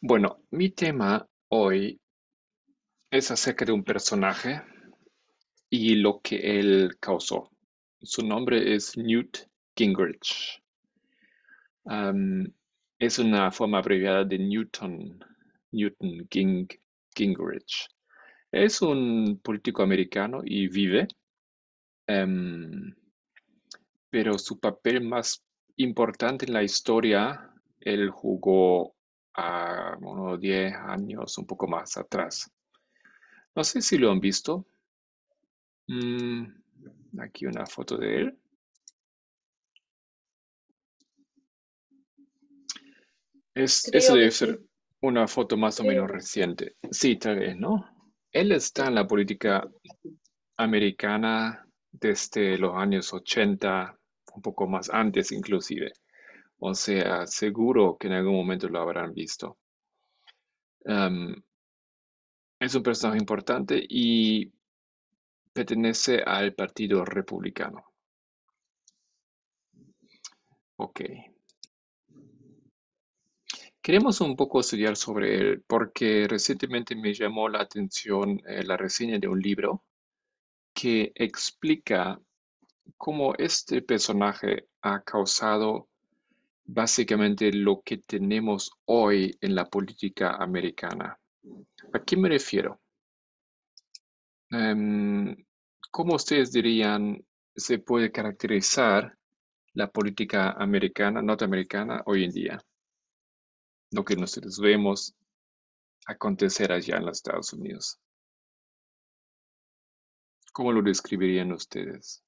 Bueno, mi tema hoy es acerca de un personaje y lo que él causó. Su nombre es Newt Gingrich. Am, es una forma abreviada de Gingrich. Es un político americano y vive, em, pero su papel más importante en la historia, él jugó a unos 10 años, un poco más atrás. No sé si lo han visto. Mm, aquí una foto de él. Esa Creo debe que ser sí, una foto más o creo menos que sí. reciente. Sí, tal vez, ¿no? Él está en la política americana desde los años 80, un poco más antes inclusive. O sea, seguro que en algún momento lo habrán visto. Am, es un personaje importante y pertenece al Partido Republicano. Ok. Queremos un poco estudiar sobre él porque recientemente me llamó la atención la reseña de un libro que explica cómo este personaje ha causado básicamente lo que tenemos hoy en la política americana. ¿A qué me refiero? Em, ¿Cómo ustedes dirían se puede caracterizar la política americana, norteamericana hoy en día? Lo que nosotros vemos acontecer allá en los Estados Unidos. ¿Cómo lo describirían ustedes?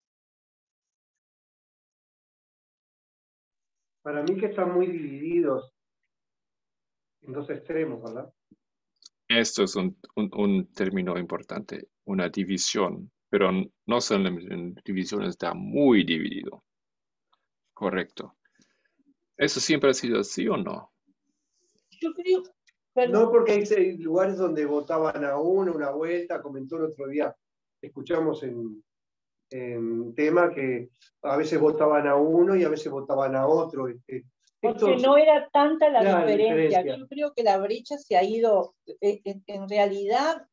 Para mí que están muy divididos en dos extremos, ¿verdad? Esto es un término importante, una división, pero no solo en división, está muy dividido. Correcto. ¿Eso siempre ha sido así o no? Yo creo, No perdón, porque hay lugares donde votaban a uno una vuelta, comentó el otro día, escuchamos en tema que a veces votaban a uno y a veces votaban a otro. porque Estos, no era tanta la claro, diferencia. diferencia. Yo creo que la brecha se ha ido, en realidad,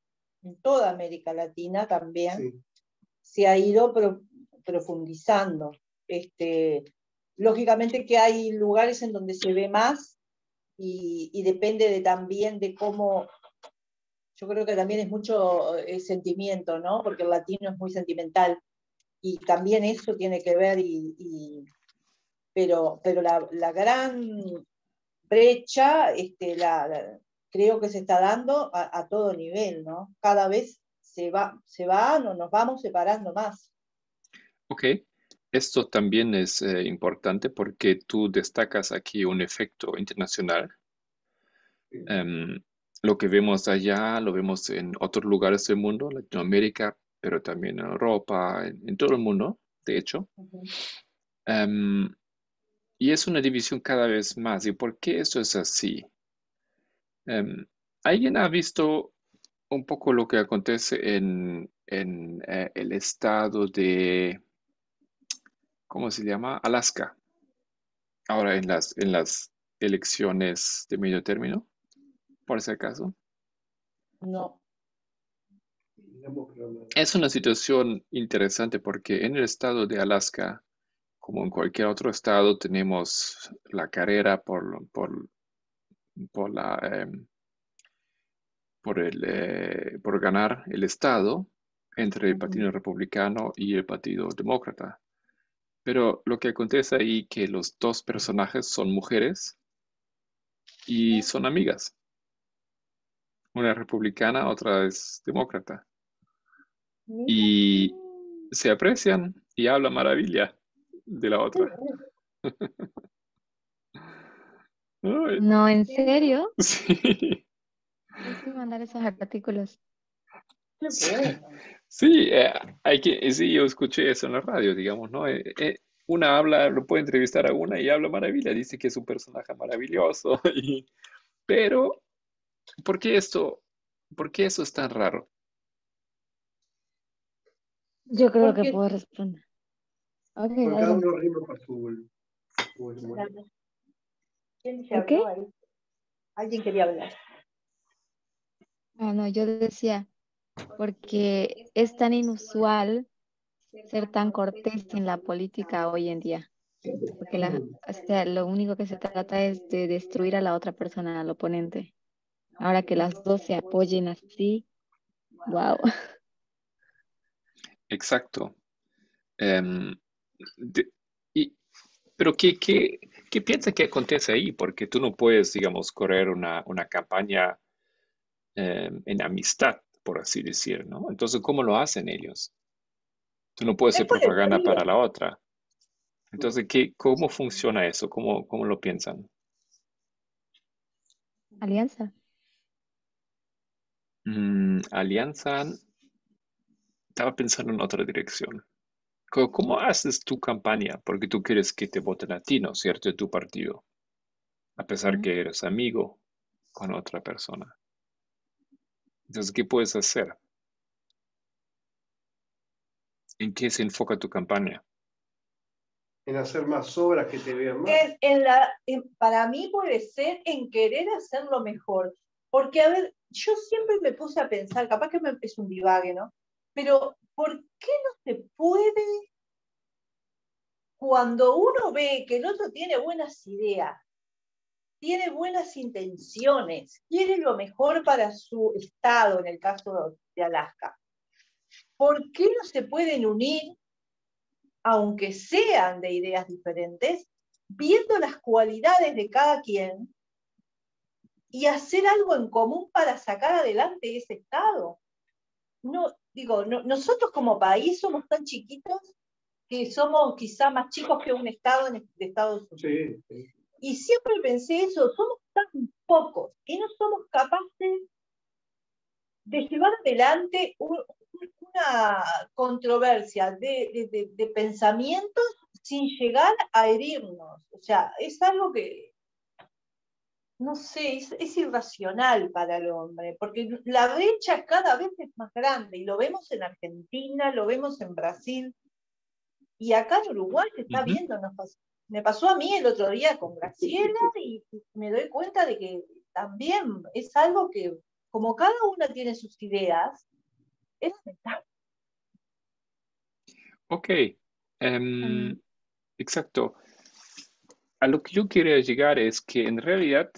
en toda América Latina también, Sí. se ha ido profundizando. Este, lógicamente que hay lugares en donde se ve más y depende también de cómo, yo creo que también es mucho sentimiento, ¿no? Porque el latino es muy sentimental y también eso tiene que ver, pero la gran brecha creo que se está dando a todo nivel, ¿no? Cada vez se van o nos vamos separando más. Ok. Esto también es importante porque tú destacas aquí un efecto internacional. Em, lo que vemos allá lo vemos en otros lugares del mundo, Latinoamérica, pero también en Europa, en todo el mundo, de hecho. Uh -huh. Em, y es una división cada vez más. ¿Y por qué eso es así? Em, ¿Alguien ha visto un poco lo que acontece en el estado de, ¿cómo se llama? Alaska, ahora en las elecciones de medio término, por si acaso? No, Es una situación interesante porque en el estado de Alaska, como en cualquier otro estado, tenemos la carrera por la, por ganar el estado entre uh el -huh. Partido Republicano y el Partido Demócrata. Pero lo que acontece ahí que los dos personajes son mujeres y son amigas. Una es republicana, otra es demócrata. Mira, Y se aprecian y hablan maravilla de la qué otra. bueno, Ay, No, ¿en qué bueno, serio? sí, Tienes que mandar esos artículos. qué bueno. sí, sí, yo escuché eso en la radio, digamos, ¿no? Una habla, lo puede entrevistar a una y habla maravilla, dice que es un personaje maravilloso, pero ¿por qué por qué eso es tan raro? Yo creo que Porque puedo responder. Ok, Por cada dale. uno rima por su. ¿quién se ¿Por habló qué? ahí? Alguien quería hablar. Ah, no, yo decía, porque es tan inusual ser tan cortés en la política hoy en día. Porque o sea, lo único que se trata es de destruir a la otra persona, al oponente. Ahora que las dos se apoyen así, wow. Exacto. Em, de- y- pero ¿qué piensa que acontece ahí? Porque tú no puedes, digamos, correr una campaña en amistad, por así decir, ¿no? Entonces, ¿cómo lo hacen ellos? Tú no puedes Es hacer por el propaganda para ruido. la otra. Entonces, ¿cómo funciona eso? ¿Cómo lo piensan? Alianza. Alianza, estaba pensando en otra dirección. ¿Cómo haces tu campaña? Porque tú quieres que te voten a ti, ¿no es cierto? De tu partido, a pesar Ujú. que eres amigo con otra persona. Entonces, ¿qué puedes hacer? ¿En qué se enfoca tu campaña? En hacer más obras que te vean más. Para mí puede ser en querer hacerlo mejor. Porque, a ver, yo siempre me puse a pensar, capaz que es un divague, ¿no? Pero, ¿por qué no se puede, cuando uno ve que el otro tiene buenas ideas, tiene buenas intenciones, quiere lo mejor para su estado, en el caso de Alaska, ¿por qué no se pueden unir, aunque sean de ideas diferentes, viendo las cualidades de cada quien y hacer algo en común para sacar adelante ese estado? No, digo, nosotros como país somos tan chiquitos que somos quizá más chicos que un estado de Estados Unidos. Sí, sí. Y siempre pensé eso, somos tan pocos y no somos capaces de llevar adelante una controversia de pensamientos sin llegar a herirnos. O sea, es algo que, no sé, es irracional para el hombre, porque la brecha cada vez es más grande y lo vemos en Argentina, lo vemos en Brasil y acá en Uruguay se está Ujú. viendo. Me pasó a mí el otro día con Graciela y me doy cuenta de que también es algo que, como cada una tiene sus ideas, es lamentable. Ok, Mm, exacto. A lo que yo quería llegar es que en realidad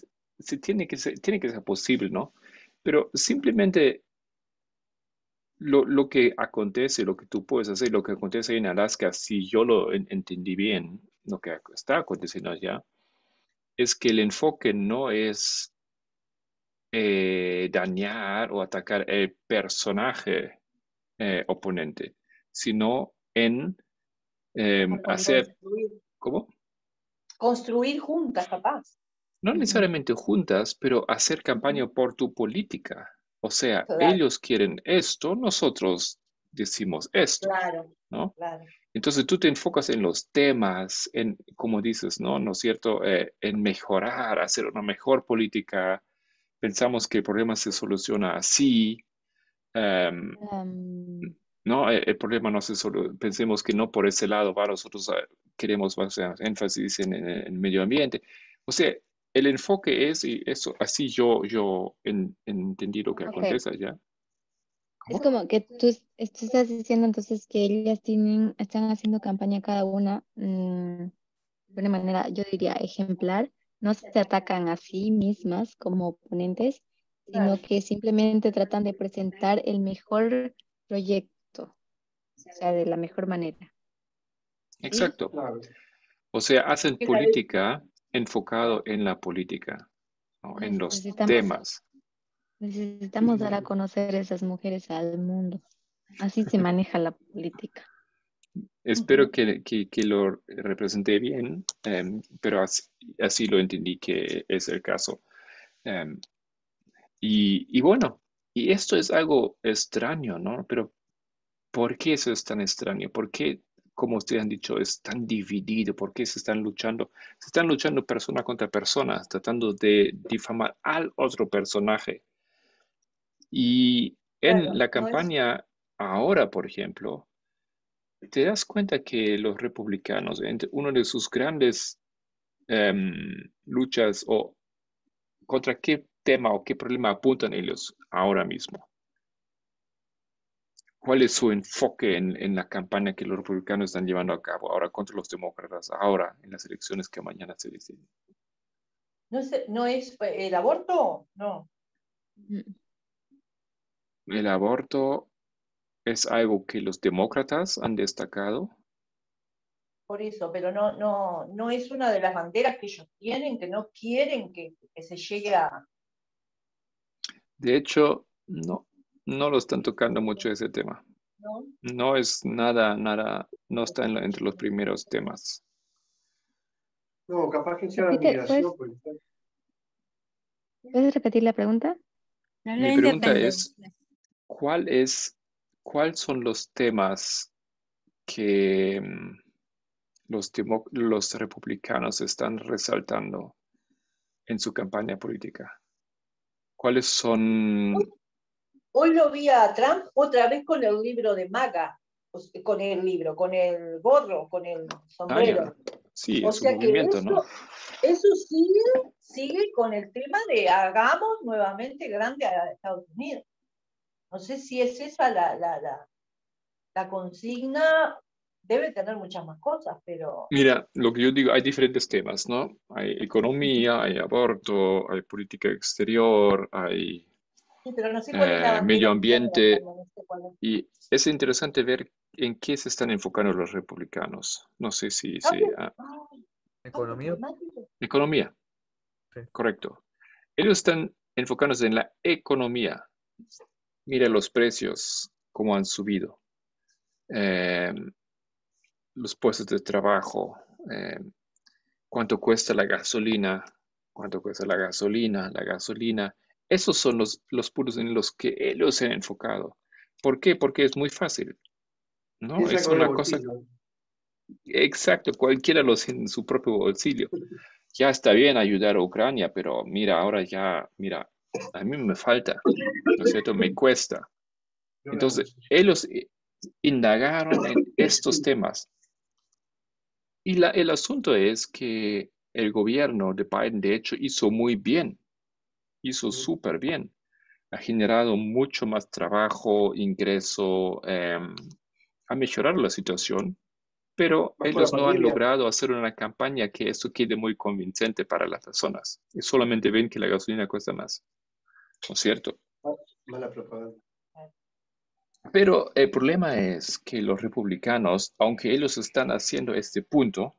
tiene que ser posible, ¿no? Pero simplemente lo que acontece, lo que tú puedes hacer, lo que acontece en Alaska, si yo lo entendí bien, lo que está aconteciendo allá, es que el enfoque no es dañar o atacar el personaje oponente, sino en hacer, Construir, ¿cómo? construir juntas, capaz. No ujú. necesariamente juntas, pero hacer campaña Ujú. por tu política. O sea, Claro, ellos quieren esto, nosotros decimos esto, claro, ¿no? claro. Entonces tú te enfocas en los temas, en, como dices, ¿no? ¿No es cierto? En mejorar, hacer una mejor política. Pensamos que el problema se soluciona así. em, Am, ¿No? El problema no se solo, pensemos que no por ese lado va, nosotros queremos más énfasis en medio ambiente. O sea, el enfoque es, y eso, así yo entendí lo que ok. acontece allá. Es ¿Cómo? como que tú estás diciendo entonces que ellas están haciendo campaña cada una de una manera, yo diría, ejemplar. No se atacan a sí mismas como oponentes, Claro. sino que simplemente tratan de presentar el mejor proyecto, o sea, de la mejor manera. ¿Sí? Exacto. Claro. O sea, hacen Que la política enfocado en la política, ¿no? En los Necesitamos, temas. necesitamos dar a conocer esas mujeres al mundo. Así se maneja la política. Espero que lo representé bien, pero así lo entendí que es el caso. Em, y bueno, y esto es algo extraño, ¿no? Pero ¿por qué eso es tan extraño? ¿Por qué, como ustedes han dicho, es tan dividido? ¿Por qué se están luchando? Se están luchando persona contra persona, tratando de difamar al otro personaje. Y en Claro, la no es. campaña ahora, por ejemplo, te das cuenta que los republicanos, uno de sus grandes luchas o ¿Contra qué tema o qué problema apuntan ellos ahora mismo? ¿Cuál es su enfoque en la campaña que los republicanos están llevando a cabo ahora contra los demócratas, ahora en las elecciones que mañana se deciden? ¿No es el aborto? No. El aborto es algo que los demócratas han destacado. Por eso, pero no es una de las banderas que ellos tienen, que no quieren que se llegue a... De hecho, no lo están tocando mucho ese tema. ¿no? No es nada, no está entre los primeros temas. No, capaz que sea la Repite, migración. ¿puedes repetir la pregunta? Mi pregunta es, ¿cuáles son los temas que los republicanos están resaltando en su campaña política? ¿Cuáles son? Hoy lo vi a Trump otra vez con el libro de MAGA, con el gorro, con el sombrero. Sí, O es un sea que movimiento, ¿no? eso sigue con el tema de hagamos nuevamente grande a Estados Unidos. No sé si es esa la consigna, debe tener muchas más cosas, pero... Mira, lo que yo digo, hay diferentes temas, ¿no? Hay economía, hay aborto, hay política exterior, hay Sí, pero no sé cuál es la bandera medio que están ambiente, levantando, no sé cuál es. y es interesante ver en qué se están enfocando los republicanos. No sé si Cambio, ay, cambio Economía. climático. economía, Sí. correcto. Ellos están enfocándose en la economía. Mira los precios, cómo han subido. Eh, los puestos de trabajo, cuánto cuesta la gasolina, la gasolina. Esos son los puntos en los que ellos se han enfocado. ¿Por qué? Porque es muy fácil, ¿no? Piensa Es con el una cosa, bolsillo. exacto, cualquiera lo hace en su propio bolsillo. Ya está bien ayudar a Ucrania, pero mira, ahora ya, mira, a mí me falta, ¿no es cierto? Me cuesta. Entonces, ellos indagaron en estos temas. Y el asunto es que el gobierno de Biden, de hecho, hizo muy bien, hizo súper bien. Ha generado mucho más trabajo, ingreso, ha mejorado la situación, pero Más con la ellos no han pandemia. logrado hacer una campaña que eso quede muy convincente para las personas. Y solamente ven que la gasolina cuesta más, ¿no es cierto? Mala propaganda. Pero el problema es que los republicanos, aunque ellos están haciendo este punto,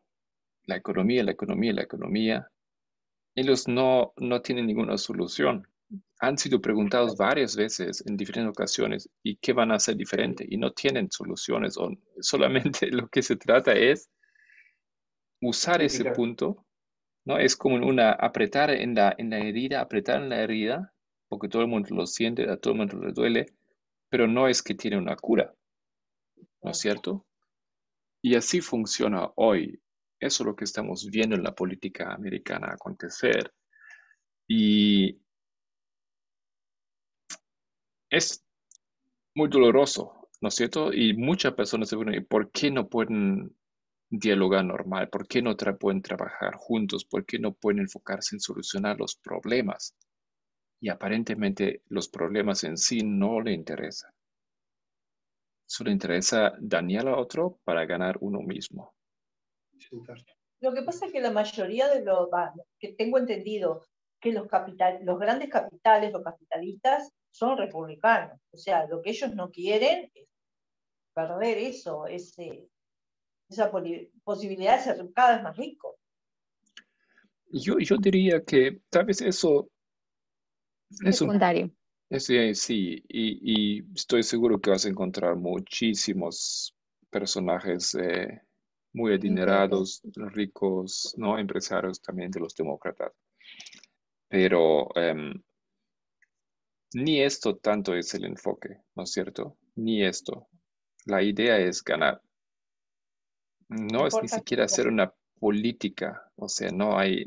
la economía, la economía, la economía, ellos no tienen ninguna solución. Han sido preguntados varias veces en diferentes ocasiones y qué van a hacer diferente y no tienen soluciones. O solamente lo que se trata es usar ese Criticar. punto, ¿no? Es como apretar en la herida, apretar en la herida, porque todo el mundo lo siente, a todo el mundo le duele, pero no es que tiene una cura, ¿no es cierto? Y así funciona hoy. Eso es lo que estamos viendo en la política americana acontecer. Y es muy doloroso, ¿no es cierto? Y muchas personas se preguntan, ¿por qué no pueden dialogar normal? ¿Por qué no pueden trabajar juntos? ¿Por qué no pueden enfocarse en solucionar los problemas? Y aparentemente los problemas en sí no le interesan. Solo interesa dañar a otro para ganar uno mismo. Lo que pasa es que la mayoría de que tengo entendido, que los grandes capitales, los capitalistas, son republicanos. O sea, lo que ellos no quieren es perder eso, esa posibilidad de ser cada vez más rico. Yo diría que tal vez eso es un... Secundario. Sí, y estoy seguro que vas a encontrar muchísimos personajes muy adinerados, ricos, ¿no? Empresarios también de los demócratas. Pero ni esto tanto es el enfoque, ¿no es cierto? Ni esto. La idea es ganar. No es ni siquiera hacer una política. O sea, no hay.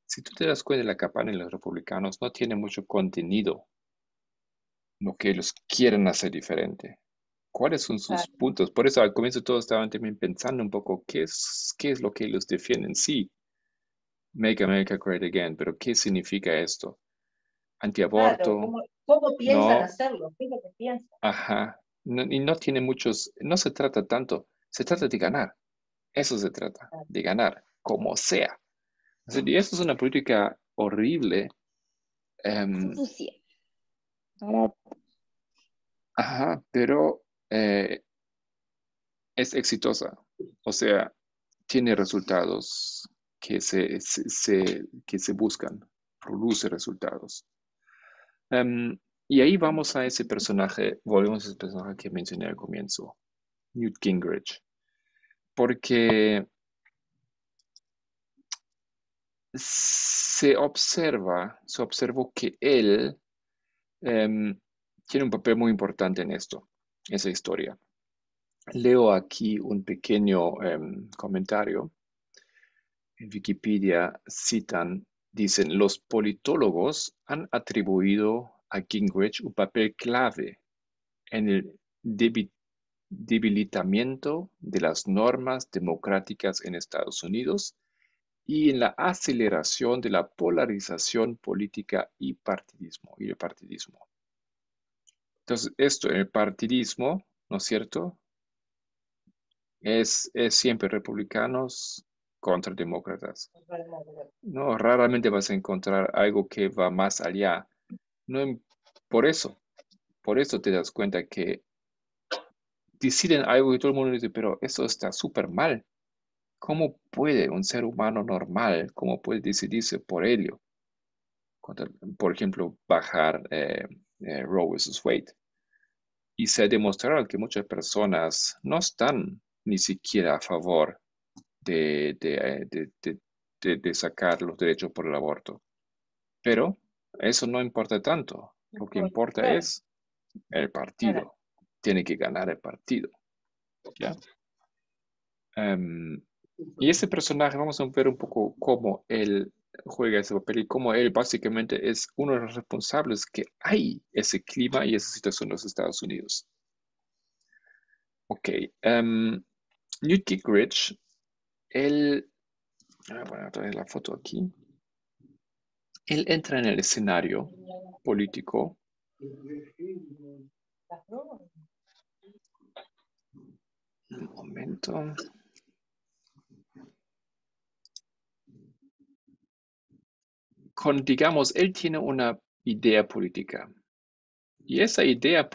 Si tú te das cuenta de la campaña de los republicanos, no tiene mucho contenido lo que ellos quieren hacer diferente. ¿Cuáles son sus puntos? Por eso al comienzo todos estaban también pensando un poco qué es lo que ellos defienden. Sí, Make America Great Again, pero ¿qué significa esto? Claro, Antiaborto, ¿cómo piensan no, hacerlo? ¿Qué es lo que piensan? ajá, y no tiene muchos, no se trata tanto, se trata de ganar, eso se trata, de ganar, como sea. O sea, y eso es una política horrible, em, Sucia. Ahora, pero es exitosa, o sea, tiene resultados que se buscan, produce resultados. Y ahí vamos a ese personaje, volvemos a ese personaje que mencioné al comienzo, Newt Gingrich, porque se observó que él em, tiene un papel muy importante en esto, esa historia. Leo aquí un pequeño comentario. En Wikipedia dicen, los politólogos han atribuido a Gingrich un papel clave en el debilitamiento de las normas democráticas en Estados Unidos y en la aceleración de la polarización política y el partidismo. Entonces, esto, el partidismo, ¿no es cierto? Es siempre republicanos contra demócratas. No, raramente vas a encontrar algo que va más allá. No, por eso, por eso te das cuenta que deciden algo y todo el mundo dice, pero eso está súper mal. ¿Cómo puede un ser humano normal, cómo puede decidirse por ello? Por ejemplo, bajar Roe vs. Wade. Y se ha demostrado que muchas personas no están ni siquiera a favor de sacar los derechos por el aborto. Pero eso no importa tanto. Lo que importa Claro, es el claro. partido. Tiene que ganar el partido. ¿Ya? Em, y ese personaje, vamos a ver un poco cómo él juega ese papel y cómo él básicamente es uno de los responsables que hay ese clima y esa situación en los Estados Unidos. Ok. Newt Gingrich, él, voy a poner otra vez la foto aquí. Él entra en el escenario político. Un momento. Digamos, él tiene una idea política. Y esa idea,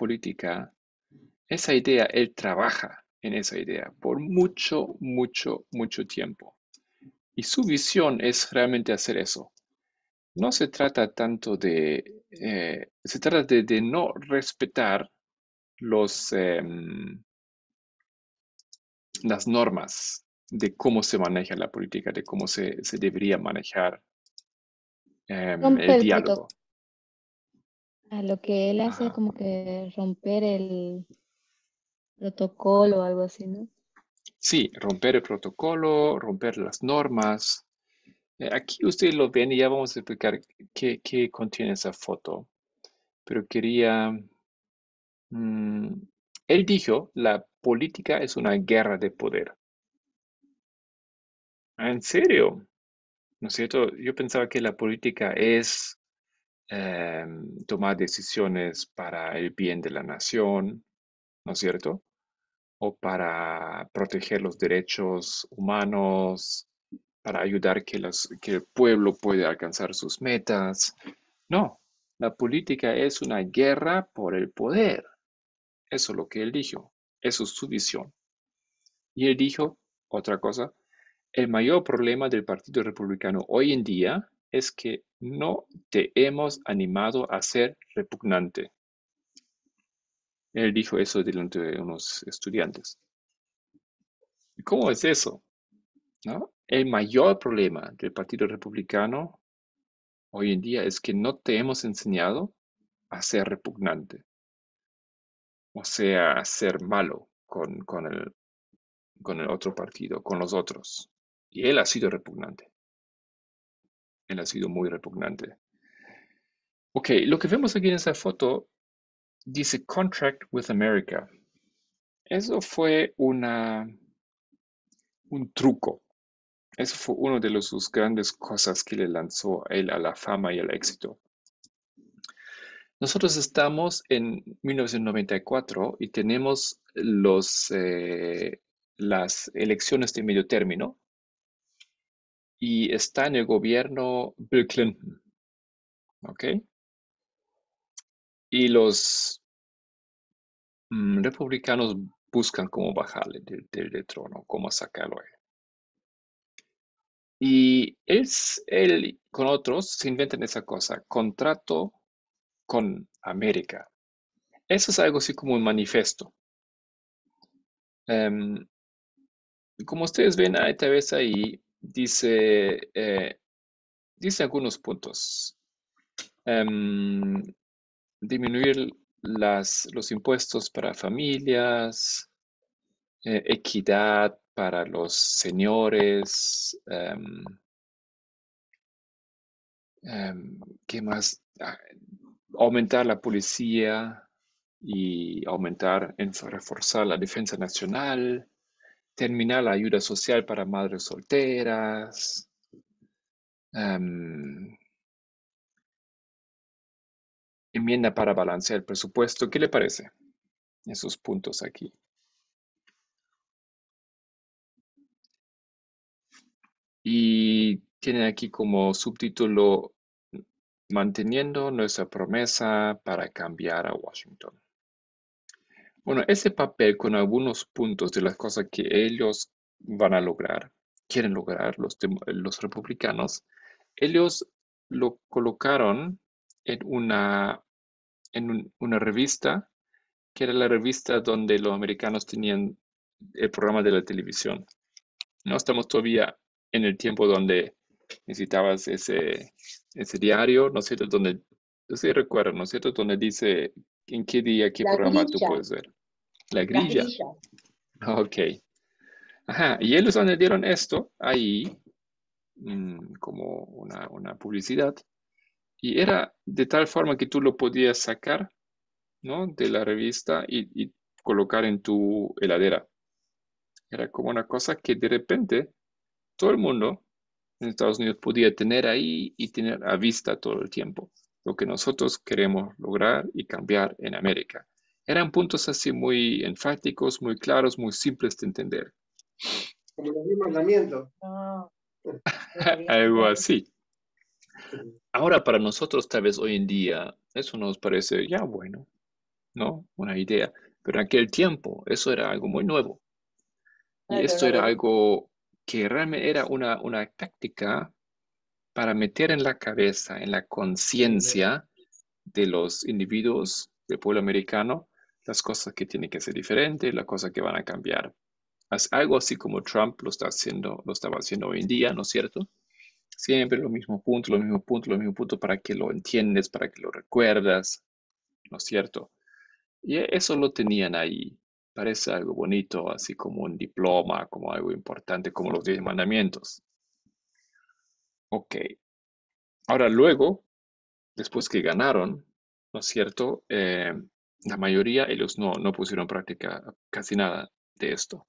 él trabaja en esa idea por mucho, mucho, mucho tiempo. Y su visión es realmente hacer eso. No se trata tanto se trata de no respetar las normas de cómo se maneja la política, de cómo se debería manejar rompe el el diálogo. a lo que él hace Ajá. como que romper el protocolo o algo así, ¿no? Sí, romper el protocolo, romper las normas. Aquí ustedes lo ven y ya vamos a explicar qué contiene esa foto. Pero mm, él dijo, la política es una guerra de poder. Ah, ¿en serio? ¿No es cierto? Yo pensaba que la política es tomar decisiones para el bien de la nación, ¿no es cierto? O para proteger los derechos humanos, para ayudar que el pueblo pueda alcanzar sus metas. No, la política es una guerra por el poder. Eso es lo que él dijo. Eso es su visión. Y él dijo otra cosa. El mayor problema del Partido Republicano hoy en día es que no te hemos animado a ser repugnante. Él dijo eso delante de unos estudiantes. ¿Cómo es eso? ¿No? El mayor problema del Partido Republicano hoy en día es que no te hemos enseñado a ser repugnante, o sea, a ser malo con el otro partido, con los otros. Y él ha sido repugnante. Él ha sido muy repugnante. Ok, lo que vemos aquí en esa foto dice Contract with America. Eso fue un truco. Eso fue uno de sus grandes cosas que le lanzó a él a la fama y al éxito. Nosotros estamos en 1994 y tenemos las elecciones de medio término y está en el gobierno Bill Clinton, ¿ok? Y los republicanos buscan cómo bajarle del trono, cómo sacarlo a él. Y él con otros se inventan esa cosa, contrato con América. Eso es algo así como un manifiesto. Em, Como ustedes ven, tal vez ahí dice algunos puntos. Em, Disminuir los impuestos para familias, equidad para los señores, ¿qué más? Aumentar la policía y reforzar la defensa nacional, terminar la ayuda social para madres solteras, enmienda para balancear el presupuesto. ¿Qué le parece? Esos puntos aquí. Y tienen aquí como subtítulo Manteniendo nuestra promesa para cambiar a Washington. Bueno, ese papel con algunos puntos de las cosas que ellos van a lograr, quieren lograr los republicanos, ellos lo colocaron en una revista, que era la revista donde los americanos tenían el programa de la televisión. No estamos todavía en el tiempo donde necesitabas ese diario, ¿no es cierto? Donde, no sé si recuerdan, ¿no es cierto? Donde dice en qué día, qué La programa tú grilla, puedes ver. La las grilla. grillas. Ok. Ajá. Y ellos añadieron esto ahí como una publicidad. Y era de tal forma que tú lo podías sacar, ¿no? De la revista y colocar en tu heladera. Era como una cosa que de repente todo el mundo en Estados Unidos podía tener ahí y tener a vista todo el tiempo. Lo que nosotros queremos lograr y cambiar en América. Eran puntos así muy enfáticos, muy claros, muy simples de entender. Como los 10 mandamientos. Ah, Algo así. Ahora para nosotros tal vez hoy en día eso nos parece ya bueno, ¿no? Una idea. Pero en aquel tiempo eso era algo muy nuevo. Y claro, esto era novedoso. algo que realmente era una táctica para meter en la cabeza, en la conciencia de los individuos del pueblo americano, las cosas que tienen que ser diferentes, las cosas que van a cambiar. Algo así como Trump lo estaba haciendo hoy en día, ¿no es cierto? Siempre los mismos puntos, los mismos puntos, los mismos puntos para que lo entiendes, para que lo recuerdas, ¿no es cierto? Y eso lo tenían ahí. Parece algo bonito, así como un diploma, como algo importante, como los 10 mandamientos. Ok. Ahora luego, después que ganaron, ¿no es cierto? La mayoría, ellos no pusieron en práctica casi nada de esto.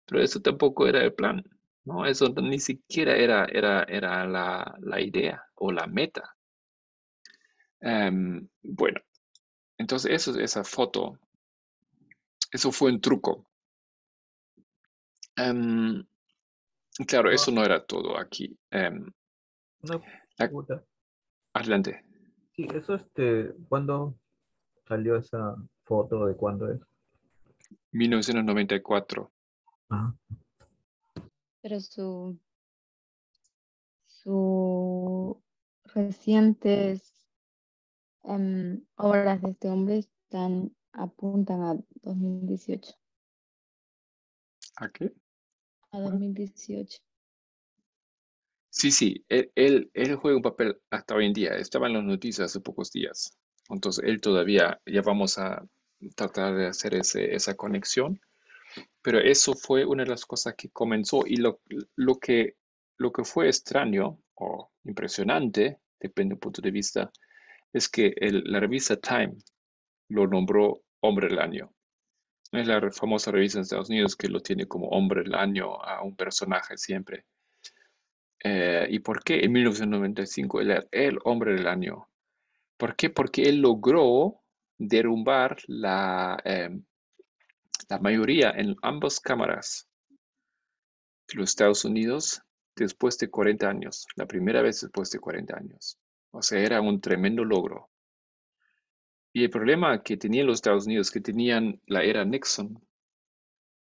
Pero eso tampoco era el plan, ¿no? Eso ni siquiera era la idea o la meta. Bueno, entonces esa foto, eso fue un truco. Claro, Ah, eso no era todo aquí. una La- pregunta. Adelante. Sí, eso ¿cuándo salió esa foto de cuándo es? 1994. Ah, Pero su recientes obras de este hombre apuntan a 2018. ¿A qué? A 2018. Sí, sí, él juega un papel hasta hoy en día. Estaba en las noticias hace pocos días. Entonces, él todavía, ya vamos a tratar de hacer esa conexión. Pero eso fue una de las cosas que comenzó y lo que, lo que fue extraño o impresionante, depende del punto de vista, es que la revista Time lo nombró Hombre del Año. Es la famosa revista en Estados Unidos que lo tiene como Hombre del Año a un personaje siempre. ¿Y por qué en 1995 él era el hombre del año? ¿Por qué? Porque él logró derrumbar la mayoría en ambas cámaras de los Estados Unidos después de 40 años, la primera vez después de 40 años. O sea, era un tremendo logro. Y el problema que tenían los Estados Unidos, que tenían la era Nixon,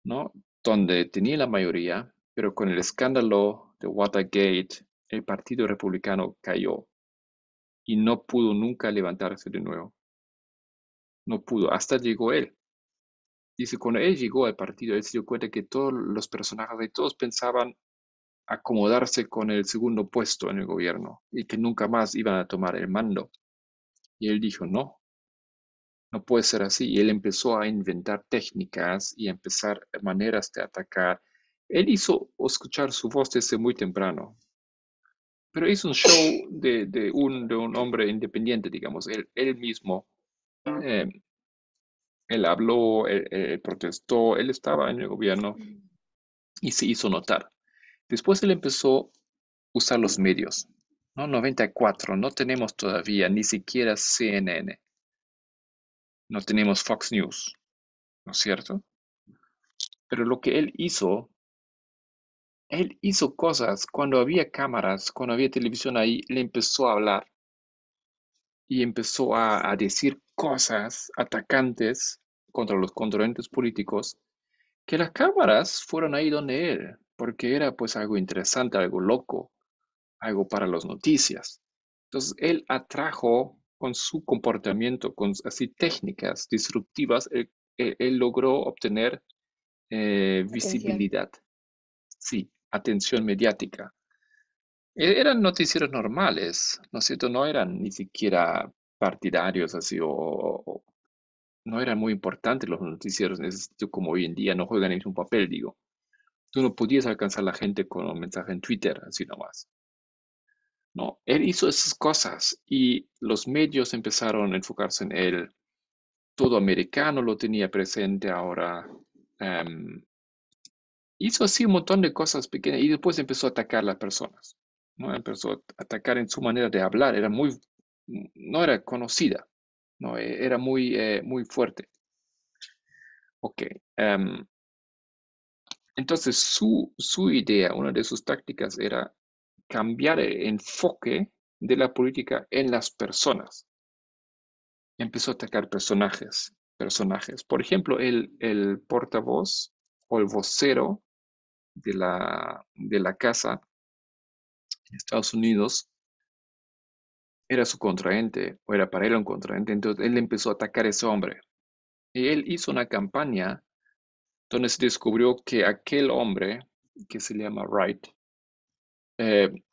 ¿no? Donde tenía la mayoría, pero con el escándalo de Watergate, el Partido Republicano cayó y no pudo nunca levantarse de nuevo. No pudo, hasta llegó él. Dice, cuando él llegó al partido, él se dio cuenta que todos los personajes de todos pensaban acomodarse con el segundo puesto en el gobierno y que nunca más iban a tomar el mando. Y él dijo, no, no puede ser así. Y él empezó a inventar técnicas y a empezar maneras de atacar. Él hizo escuchar su voz desde muy temprano, pero hizo un show de un hombre independiente, digamos. Él mismo, eh, él habló, él protestó, él estaba en el gobierno y se hizo notar. Después él empezó a usar los medios. ¿No? 94, no tenemos todavía ni siquiera CNN, no tenemos Fox News, ¿no es cierto? Pero lo que él hizo cosas cuando había cámaras, cuando había televisión ahí, él empezó a hablar y empezó a decir cosas atacantes contra los controlantes políticos, que las cámaras fueron ahí donde él, porque era pues algo interesante, algo loco, algo para las noticias. Entonces, él atrajo con su comportamiento, con así técnicas disruptivas, él logró obtener Atención. visibilidad, sí, atención mediática. Eran noticieros normales, ¿no es cierto? No eran ni siquiera partidarios así o no eran muy importantes los noticieros en ese sitio como hoy en día, no juegan el mismo papel, digo. Tú no podías alcanzar a la gente con un mensaje en Twitter, así nomás. No, él hizo esas cosas y los medios empezaron a enfocarse en él. Todo americano lo tenía presente ahora. Em, Hizo así un montón de cosas pequeñas y después empezó a atacar a las personas, ¿no? Empezó a atacar en su manera de hablar. No era conocida, ¿no? Era muy fuerte. Ok. Entonces su idea, una de sus tácticas era cambiar el enfoque de la política en las personas. Empezó a atacar personajes. Por ejemplo, el portavoz o el vocero de la casa en Estados Unidos era su contraente, o era para él un contraente, entonces él empezó a atacar a ese hombre. Y él hizo una campaña donde se descubrió que aquel hombre, que se llama Wright,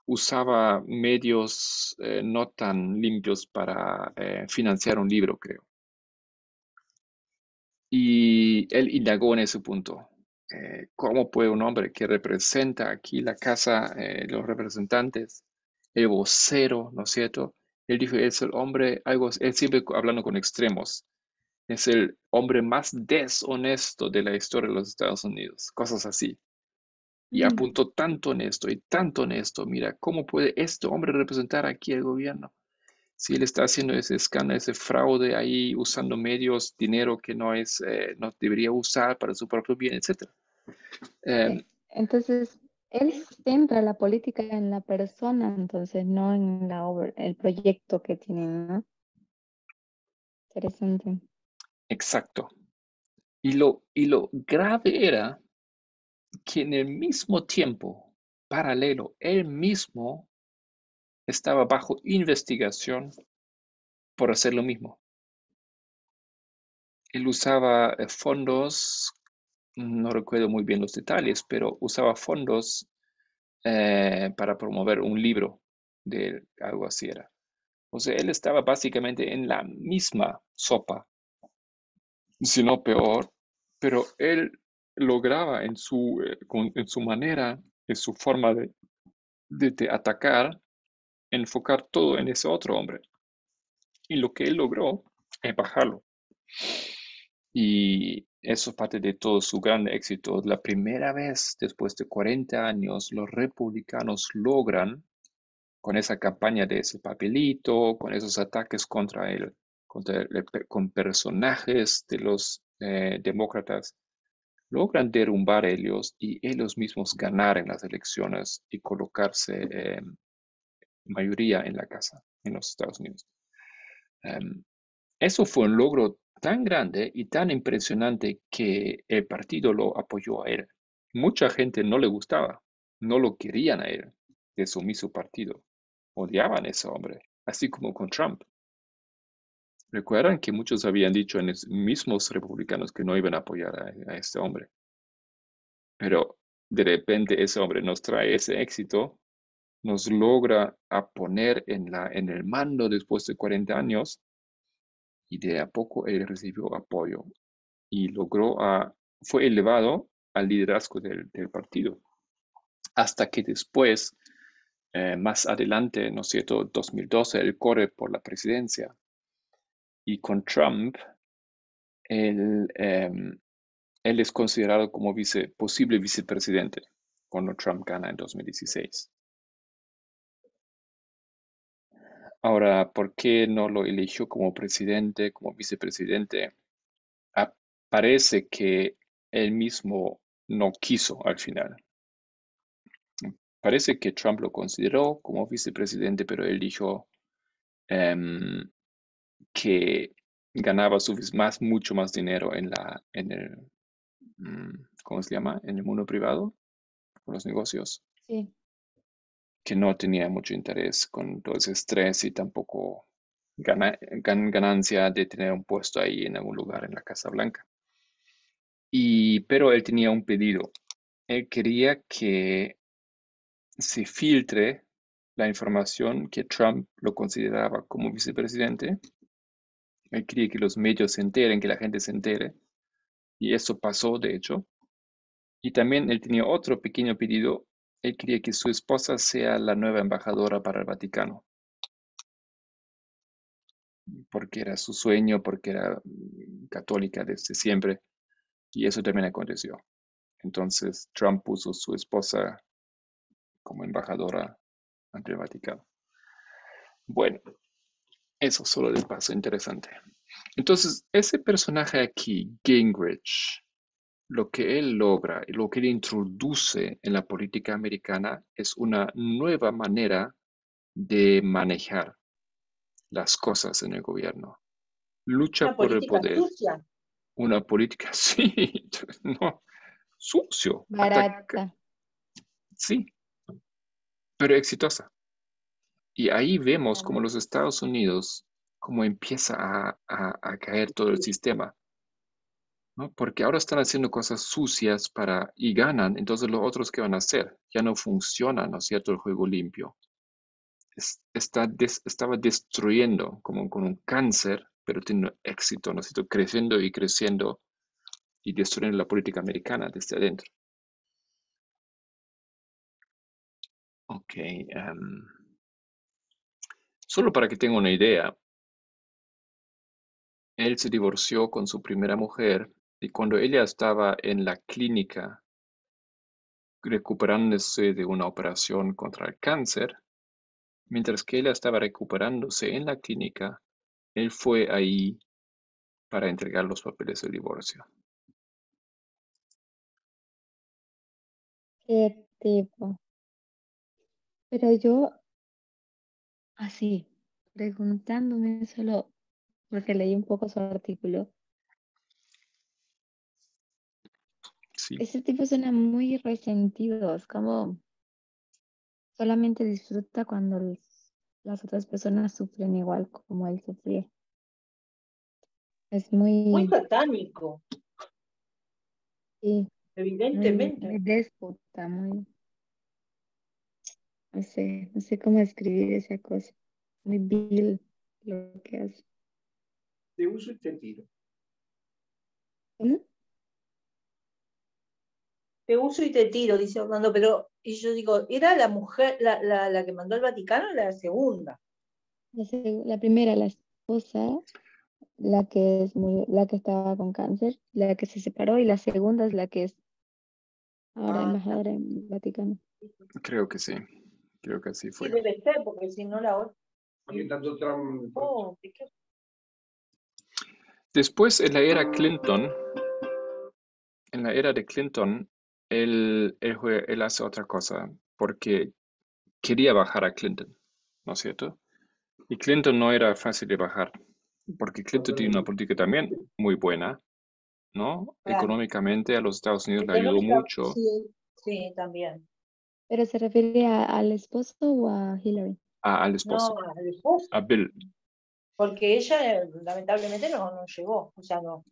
usaba medios no tan limpios para financiar un libro, creo. Y él indagó en ese punto. ¿Cómo puede un hombre que representa aquí la casa, los representantes, el vocero, ¿no es cierto? Él dijo, es el hombre, él siempre hablando con extremos, es el hombre más deshonesto de la historia de los Estados Unidos, cosas así. Y Mm. apuntó tanto en esto y tanto en esto, mira, ¿cómo puede este hombre representar aquí el gobierno? Si él está haciendo ese escándalo, ese fraude ahí, usando medios, dinero que no debería usar para su propio bien, etcétera. Entonces, él centra la política en la persona, entonces, no en la obra, el proyecto que tienen, ¿no? Interesante. Exacto. Y lo grave era que en el mismo tiempo, paralelo, él mismo estaba bajo investigación por hacer lo mismo. Él usaba fondos, no recuerdo muy bien los detalles, pero usaba fondos para promover un libro de algo así era. O sea, él estaba básicamente en la misma sopa, si no peor, pero él lograba en su manera, en su forma de atacar, enfocar todo en ese otro hombre. Y lo que él logró es bajarlo. Y Eso es parte de todo su gran éxito. La primera vez después de 40 años, los republicanos logran, con esa campaña de ese papelito, con esos ataques con personajes de los demócratas, logran derrumbar ellos y ellos mismos ganar en las elecciones y colocarse mayoría en la casa en los Estados Unidos. Eso fue un logro tan grande y tan impresionante que el partido lo apoyó a él. Mucha gente no le gustaba, no lo querían a él, de su mismo partido. Odiaban a ese hombre, así como con Trump. Recuerdan que muchos habían dicho en los mismos republicanos que no iban a apoyar a este hombre. Pero de repente ese hombre nos trae ese éxito, nos logra a poner en el mando después de 40 años y de a poco él recibió apoyo y fue elevado al liderazgo del partido. Hasta que después, más adelante, ¿no es cierto?, 2012, él corre por la presidencia. Y con Trump, él es considerado como posible vicepresidente cuando Trump gana en 2016. Ahora, ¿por qué no lo eligió como presidente, como vicepresidente? Parece que él mismo no quiso al final. Parece que Trump lo consideró como vicepresidente, pero él dijo que ganaba mucho más dinero en el, ¿cómo se llama? En el mundo privado, con los negocios. Sí. Que no tenía mucho interés con todo ese estrés y tampoco ganancia de tener un puesto ahí en algún lugar en la Casa Blanca. Pero él tenía un pedido. Él quería que se filtre la información que Trump lo consideraba como vicepresidente. Él quería que los medios se enteren, que la gente se entere. Y eso pasó, de hecho. Y también él tenía otro pequeño pedido. Él quería que su esposa sea la nueva embajadora para el Vaticano. Porque era su sueño, porque era católica desde siempre. Y eso también aconteció. Entonces Trump puso a su esposa como embajadora ante el Vaticano. Bueno, eso solo de paso, interesante. Entonces, ese personaje aquí, Gingrich, lo que él logra y lo que él introduce en la política americana es una nueva manera de manejar las cosas en el gobierno. Lucha Una por el política poder. sucia. Una política, sí, no, sucio, Barata. sí, pero exitosa. Y ahí vemos Claro. como los Estados Unidos, cómo empieza a caer todo el sistema, ¿no? Porque ahora están haciendo cosas sucias y ganan, entonces los otros, ¿qué van a hacer? Ya no funciona, ¿no es cierto?, el juego limpio. Estaba destruyendo como con un cáncer, pero teniendo éxito, ¿no es cierto?, creciendo y creciendo y destruyendo la política americana desde adentro. Ok. Solo para que tenga una idea, él se divorció con su primera mujer y cuando ella estaba en la clínica recuperándose de una operación contra el cáncer, mientras que ella estaba recuperándose en la clínica, él fue ahí para entregar los papeles de divorcio. Qué tipo. Pero yo, así, preguntándome solo, porque leí un poco su artículo, Sí. ese tipo suena muy resentido, es como solamente disfruta cuando las otras personas sufren igual como él sufría. Es Muy muy, satánico, sí, muy evidentemente. déspota, no sé cómo escribir esa cosa, muy vil lo que hace. Te uso y te tiro. ¿Cómo? Te uso y te tiro, dice Orlando, pero y yo digo, ¿era la mujer, la que mandó al Vaticano o la segunda? La primera, la esposa, la que estaba con cáncer, la que se separó, y la segunda es la que es ahora Ah, embajadora en el Vaticano. Creo que sí. Creo que así sí, fue. debe ser, porque si no la otra. Y tanto Trump. Oh, ¿de qué? Después, en la era de Clinton, él hace otra cosa, porque quería bajar a Clinton, ¿no es cierto? Y Clinton no era fácil de bajar, porque Clinton tiene una política también muy buena, ¿no? Claro. Económicamente a los Estados Unidos le ayudó Económica, mucho sí, sí, también. ¿Pero se refiere al esposo o a Hillary? al No, esposo, al esposo, a Bill. porque ella lamentablemente no llegó, o sea, no.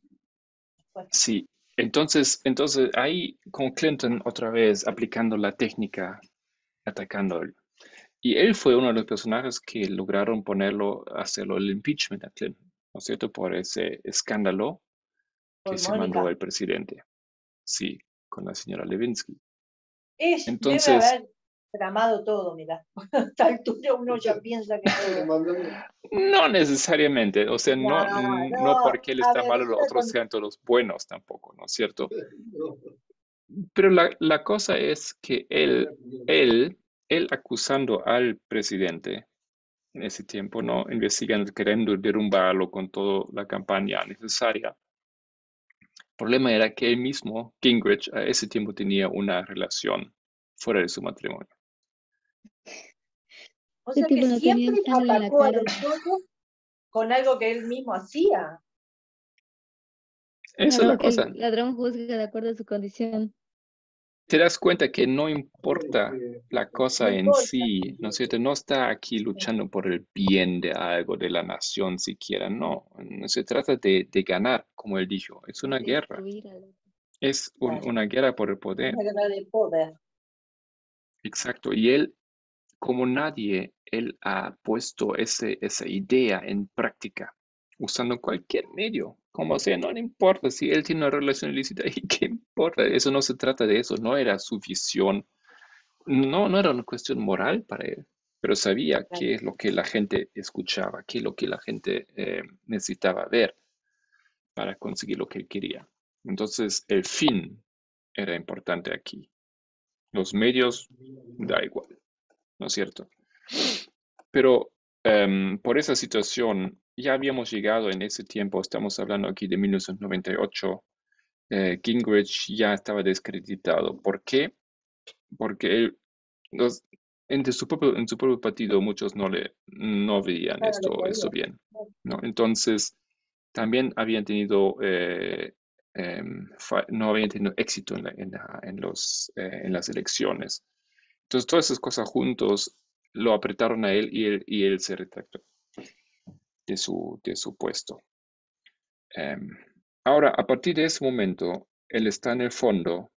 Bueno, Sí, entonces ahí con Clinton otra vez aplicando la técnica, atacando él. Y él fue uno de los personajes que lograron hacerlo el impeachment a Clinton, ¿no es cierto? Por ese escándalo que por se mandó Mónica. el presidente. Sí, con la señora Lewinsky. Ella debe Entonces, haber tramado todo, mira. A esta altura uno ya piensa que todo. no necesariamente, o sea, No, no no, porque él a está ver, malo, los otros sean todos buenos tampoco, ¿no es cierto? Pero la cosa es que él acusando al presidente en ese tiempo, ¿no? Investigando, queriendo derrumbarlo con toda la campaña necesaria. El problema era que él mismo, Gingrich, a ese tiempo tenía una relación fuera de su matrimonio. o Ese sea que tipo no tenía siempre un sangre en la atacó a cara. los otros con algo que él mismo hacía. Esa es la Claro, cosa. el ladrón juzga de acuerdo a su condición. Te das cuenta que no importa la No cosa en importa. sí, ¿no es cierto? No está aquí luchando por el bien de algo, de la nación siquiera, no. No se trata de ganar, como él dijo, es una guerra, Destruir al otro. es Claro, una guerra por el poder, una guerra de poder. exacto. Y él, como nadie, él ha puesto esa idea en práctica, usando cualquier medio, como sea, no le importa si él tiene una relación ilícita, ¿y qué importa? Eso no se trata de eso, no era su visión. No era una cuestión moral para él, pero sabía Claro. qué es lo que la gente escuchaba, qué es lo que la gente necesitaba ver para conseguir lo que él quería. Entonces, el fin era importante aquí. Los medios, da igual, ¿no es cierto? Pero por esa situación, ya habíamos llegado en ese tiempo, estamos hablando aquí de 1998, Gingrich ya estaba descreditado. ¿Por qué? Porque él, los, en su propio partido muchos no veían Claro, lo esto podía. bien, ¿no? Entonces, también habían tenido, no habían tenido éxito en las elecciones. Entonces, todas esas cosas juntos lo apretaron a él y él se retractó de su puesto. Em, Ahora, a partir de ese momento, él está en el fondo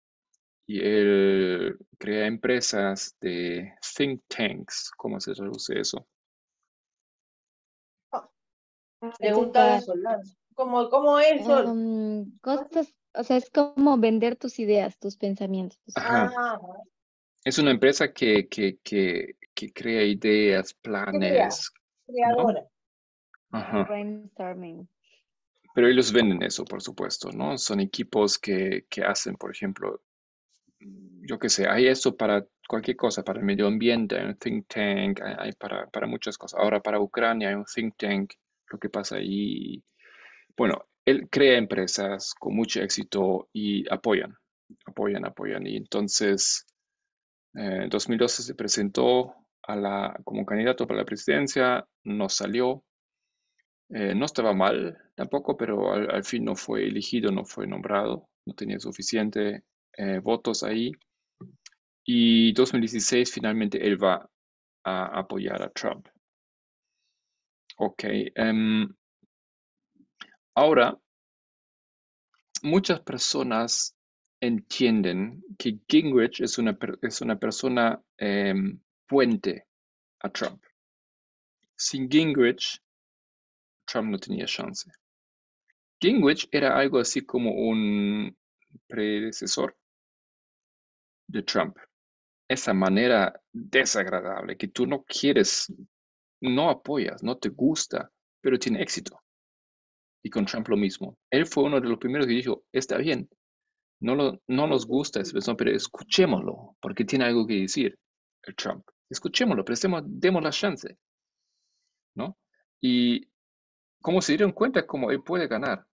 y él crea empresas de think tanks. ¿Cómo se traduce eso? Preguntar a Solano. ¿Cómo es eso? Cosas, o sea, es como vender tus ideas, tus pensamientos. Ajá. Ah, Es una empresa que crea ideas, crea, planes, ¿no? creadora. Ajá. Brainstorming. Pero ellos venden eso, por supuesto, ¿no? Son equipos que hacen, por ejemplo, yo qué sé, hay eso para cualquier cosa, para el medio ambiente, hay un think tank, hay para muchas cosas. Ahora para Ucrania hay un think tank, lo que pasa ahí. Bueno, él crea empresas con mucho éxito y apoyan. Y entonces, en 2012 se presentó como candidato para la presidencia, no salió. No estaba mal tampoco, pero al fin no fue elegido, no fue nombrado, no tenía suficiente votos ahí. Y 2016 finalmente él va a apoyar a Trump. Ok. Ahora, muchas personas entienden que Gingrich es una persona puente a Trump. Sin Gingrich, Trump no tenía chance. Gingrich era algo así como un predecesor de Trump. Esa manera desagradable que tú no quieres, no apoyas, no te gusta, pero tiene éxito. Y con Trump lo mismo. Él fue uno de los primeros que dijo, está bien, no nos gusta esa persona, pero escuchémoslo, porque tiene algo que decir el Trump. Escuchémoslo, demos la chance, ¿no? Y como se dieron cuenta, como él puede ganar,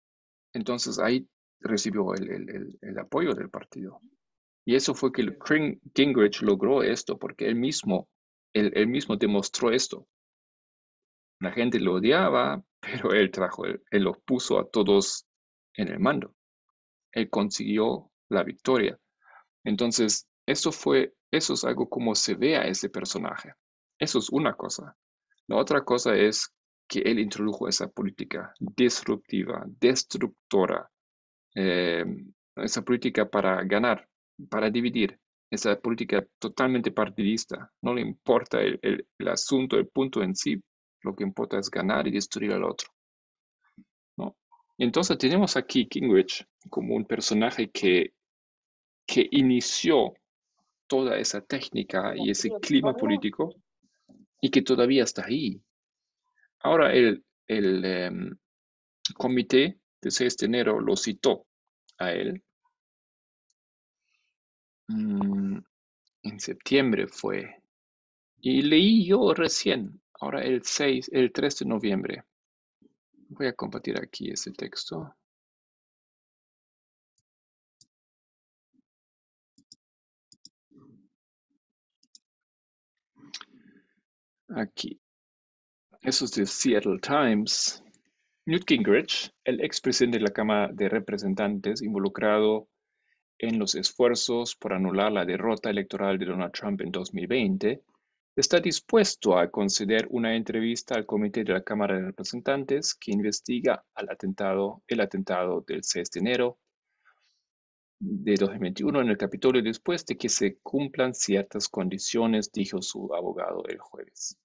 entonces ahí recibió el apoyo del partido. Y eso fue que Gingrich logró esto, porque él mismo demostró esto. La gente lo odiaba, pero él los puso a todos en el mando. Él consiguió la victoria. Entonces, eso es algo como se ve a ese personaje. Eso es una cosa. La otra cosa es que él introdujo esa política disruptiva, destructora, eh, esa política para ganar, para dividir, esa política totalmente partidista. No le importa el asunto, el punto en sí, lo que importa es ganar y destruir al otro, ¿no? Y entonces tenemos aquí Gingrich como un personaje que inició toda esa técnica y ese clima político y que todavía está ahí. Ahora el comité de 6 de enero lo citó a él. En septiembre fue. Y leí yo recién, ahora el 3 de noviembre. Voy a compartir aquí ese texto. Aquí. Eso es de Seattle Times. Newt Gingrich, el expresidente de la Cámara de Representantes involucrado en los esfuerzos por anular la derrota electoral de Donald Trump en 2020, está dispuesto a conceder una entrevista al Comité de la Cámara de Representantes que investiga el atentado del 6 de enero de 2021 en el Capitolio después de que se cumplan ciertas condiciones, dijo su abogado el jueves.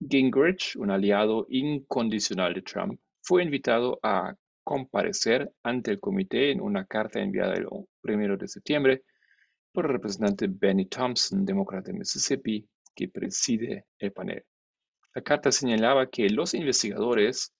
Gingrich, un aliado incondicional de Trump, fue invitado a comparecer ante el comité en una carta enviada el 1 de septiembre por el representante Benny Thompson, demócrata de Mississippi, que preside el panel. La carta señalaba que los investigadores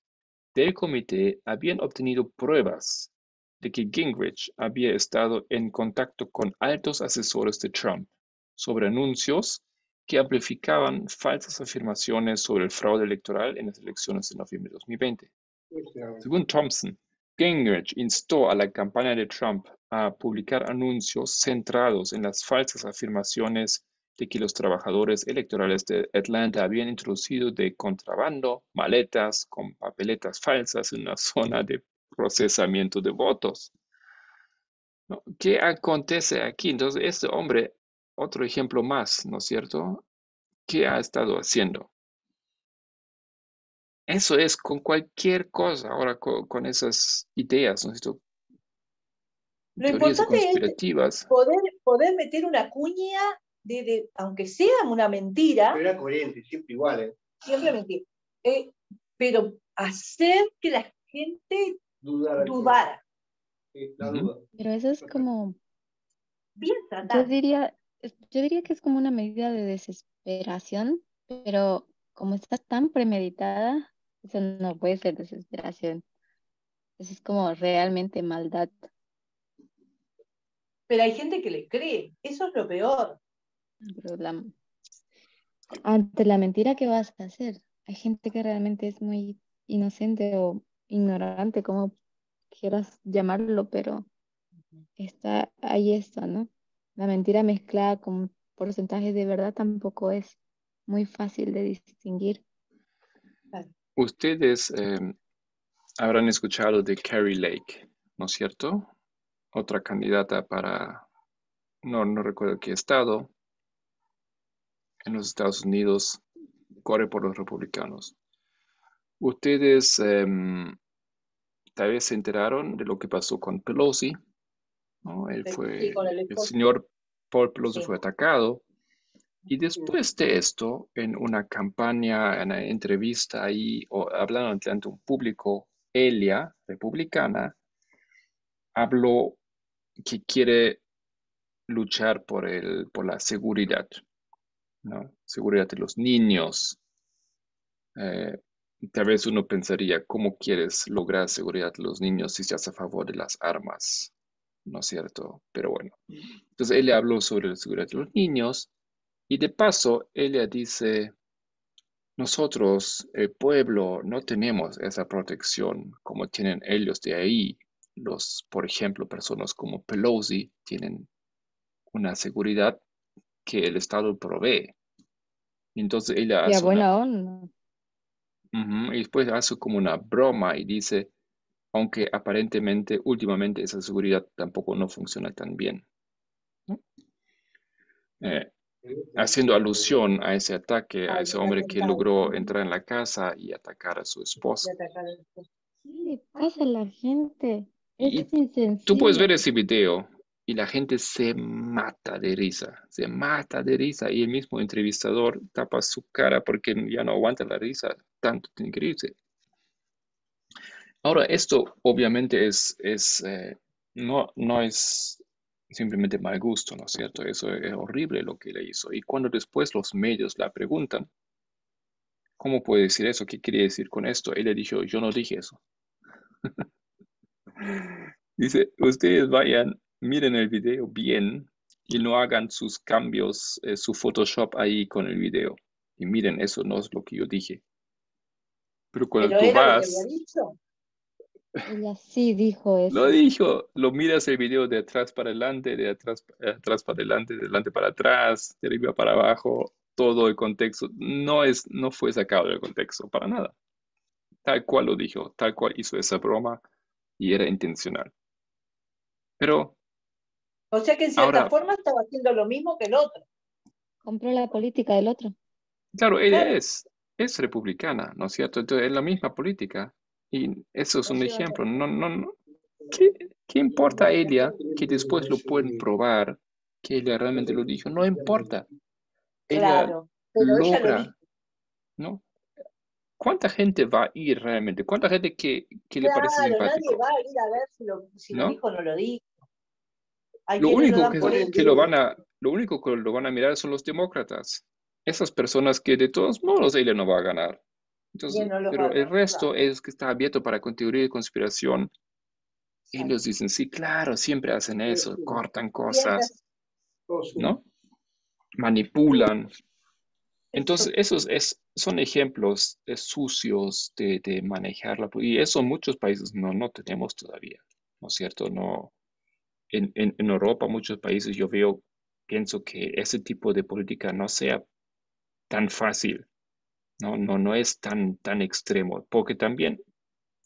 del comité habían obtenido pruebas de que Gingrich había estado en contacto con altos asesores de Trump sobre anuncios que amplificaban falsas afirmaciones sobre el fraude electoral en las elecciones de noviembre de 2020. Según Thompson, Gingrich instó a la campaña de Trump a publicar anuncios centrados en las falsas afirmaciones de que los trabajadores electorales de Atlanta habían introducido de contrabando maletas con papeletas falsas en una zona de procesamiento de votos, ¿no? ¿Qué acontece aquí? Entonces, este hombre, otro ejemplo más, ¿no es cierto? ¿Qué ha estado haciendo? Eso es con cualquier cosa, ahora con esas ideas, ¿no es cierto? Lo Teorías importante es conspirativas. poder meter una cuña aunque sea una mentira. Pero era coherente, siempre igual, ¿eh? Siempre mentir. Pero hacer que la gente dudara. La duda. Pero eso es como, Bien yo tratado. yo diría que es como una medida de desesperación, pero como está tan premeditada, eso no puede ser desesperación. Eso es como realmente maldad. Pero hay gente que le cree. Eso es lo peor. Pero ante la mentira, ¿qué vas a hacer? Hay gente que realmente es muy inocente o ignorante, como quieras llamarlo, pero está ahí esto, ¿no? La mentira mezclada con porcentajes de verdad tampoco es muy fácil de distinguir. Ustedes habrán escuchado de Carrie Lake, ¿no es cierto? Otra candidata para, no recuerdo qué estado, en los Estados Unidos, corre por los republicanos. Ustedes tal vez se enteraron de lo que pasó con Pelosi, ¿no? Sí, con el El esposo. señor Paul Pelosi Sí. fue atacado. Y después de esto, en una campaña, en una entrevista ahí, o hablando ante un público, ella, republicana, habló que quiere luchar por la seguridad, ¿no? Seguridad de los niños, Tal vez uno pensaría, ¿cómo quieres lograr seguridad de los niños si estás a favor de las armas? ¿No es cierto? Pero bueno. Entonces él le habló sobre la seguridad de los niños y de paso ella dice, nosotros, el pueblo, no tenemos esa protección como tienen ellos de ahí. Por ejemplo, personas como Pelosi tienen una seguridad que el Estado provee. Entonces ella Y a hace una, buena onda. y después hace como una broma y dice, aunque aparentemente últimamente esa seguridad tampoco no funciona tan bien, ¿no? Eh, Haciendo alusión a ese ataque, a ese Al hombre que atentado. logró entrar en la casa y atacar a su De esposa. atacar ¿Qué le pasa a la gente? Es Y tú puedes ver insensible. ese video y la gente se mata de risa y el mismo entrevistador tapa su cara porque ya no aguanta la risa, tanto tiene que irse. Ahora, esto obviamente no es simplemente mal gusto, ¿no es cierto? Eso es horrible lo que le hizo. Y cuando después los medios la preguntan, ¿cómo puede decir eso? ¿Qué quiere decir con esto? Él le dijo, yo no dije eso. Dice, ustedes vayan, miren el video bien y no hagan sus cambios, su Photoshop ahí con el video. Y miren, eso no es lo que yo dije. Pero cuando Pero tú era lo que había vas, dicho. Ella sí dijo lo eso. dijo, lo miras el video de atrás para adelante, atrás para adelante, de adelante para atrás, de arriba para abajo, todo el contexto no fue sacado del contexto para nada. Tal cual lo dijo, tal cual hizo esa broma y era intencional. Pero O sea que en cierta ahora, forma estaba haciendo lo mismo que el otro. Compró la política del otro. claro, ella Claro, es republicana, ¿no es cierto? Entonces es la misma política y eso es no un llevan ejemplo. razón. ¿Qué, qué importa a ella que después lo pueden probar que ella realmente lo dijo? No importa. Ella Claro, pero ella lo dijo. logra, ¿no? ¿Cuánta gente va a ir realmente? ¿Cuánta gente que le parece Claro, nadie simpático? va a ir a ver si lo ¿No? dijo o no lo dijo. Hay Lo quienes lo único dan por que hecho. lo único que lo van a mirar son los demócratas. Esas personas que de todos modos ella no va a ganar. Y Entonces, él no los va a pero el ver. Claro, resto es que está abierto para con teoría de conspiración. Ellos exacto. dicen, sí, claro, siempre hacen eso, cortan Siempre cosas, Todo suma. ¿no? Manipulan. eso. Entonces, son ejemplos sucios de manejarla. Y eso muchos países no tenemos todavía, ¿no es cierto? No, en Europa, muchos países yo pienso que ese tipo de política no sea tan fácil, no es tan extremo, porque también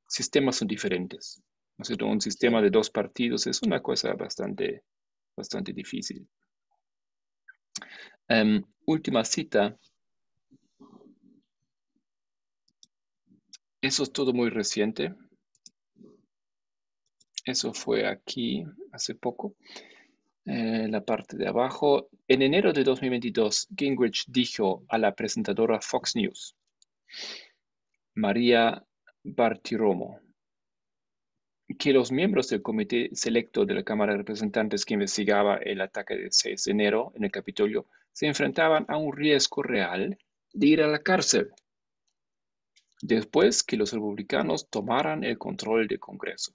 sistemas son diferentes. ¿No es cierto? Un sistema Sí. de dos partidos es una cosa bastante difícil. Última cita, eso es todo muy reciente. Eso fue aquí hace poco. La parte de abajo. En enero de 2022, Gingrich dijo a la presentadora Fox News, María Bartiromo, que los miembros del comité selecto de la Cámara de Representantes que investigaba el ataque del 6 de enero en el Capitolio se enfrentaban a un riesgo real de ir a la cárcel después que los republicanos tomaran el control del Congreso,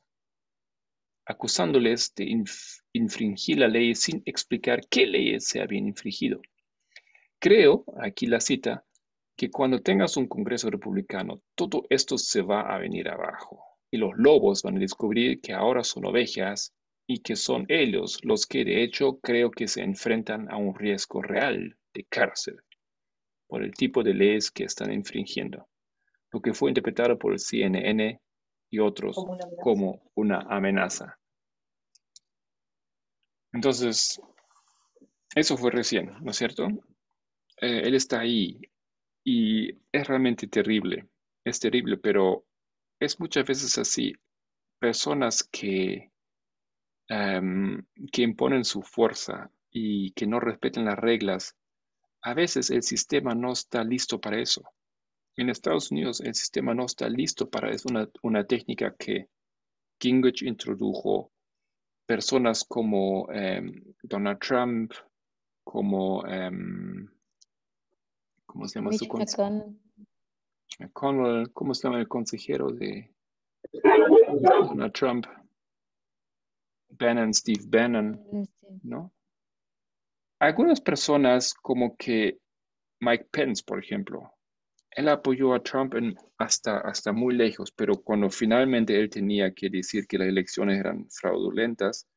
acusándoles de infringir la ley sin explicar qué leyes se habían infringido. Creo, aquí la cita, que cuando tengas un Congreso republicano, todo esto se va a venir abajo y los lobos van a descubrir que ahora son ovejas y que son ellos los que de hecho creo que se enfrentan a un riesgo real de cárcel por el tipo de leyes que están infringiendo, lo que fue interpretado por el CNN y otros Como una amenaza. como una amenaza. Entonces, eso fue recién, ¿no es cierto? Él está ahí y es realmente terrible. Es terrible, pero es muchas veces así. Personas que imponen su fuerza y que no respetan las reglas, a veces el sistema no está listo para eso. En Estados Unidos el sistema no está listo para eso. Una técnica que Gingrich introdujo. Personas como Donald Trump, como, ¿cómo se llama su Mitch cons- McConnell. Mitch McConnell, ¿cómo se llama el consejero de Donald Trump? Steve Bannon, ¿no? Algunas personas como que Mike Pence, por ejemplo, él apoyó a Trump hasta muy lejos, pero cuando finalmente él tenía que decir que las elecciones eran fraudulentas,